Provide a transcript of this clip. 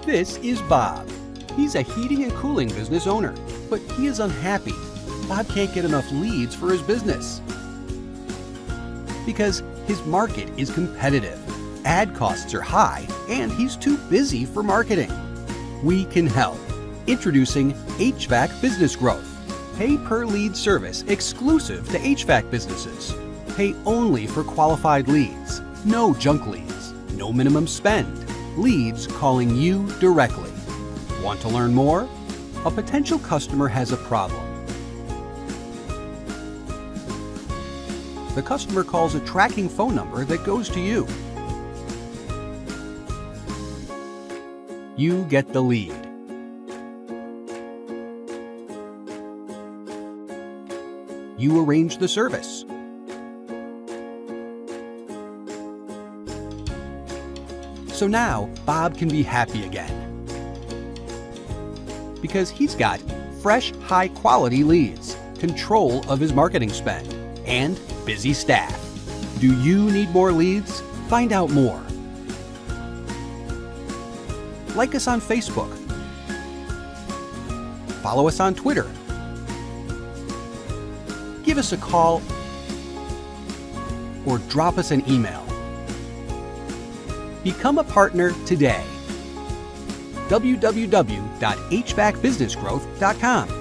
This is Bob. He's a heating and cooling business owner, but he is unhappy. Bob can't get enough leads for his business because his market is competitive, ad costs are high, and he's too busy for marketing. We can help. Introducing HVAC Business Growth. Pay per lead service exclusive to HVAC businesses. Pay only for qualified leads. No junk leads. No minimum spend. Leads calling you directly. Want to learn more? A potential customer has a problem. The customer calls a tracking phone number that goes to you. You get the lead. You arrange the service. So now Bob can be happy again because he's got fresh, high-quality leads, control of his marketing spend, and busy staff. Do you need more leads? Find out more. Like us on Facebook. Follow us on Twitter. Give us a call or drop us an email. Become a partner today. www.hvacbusinessgrowth.com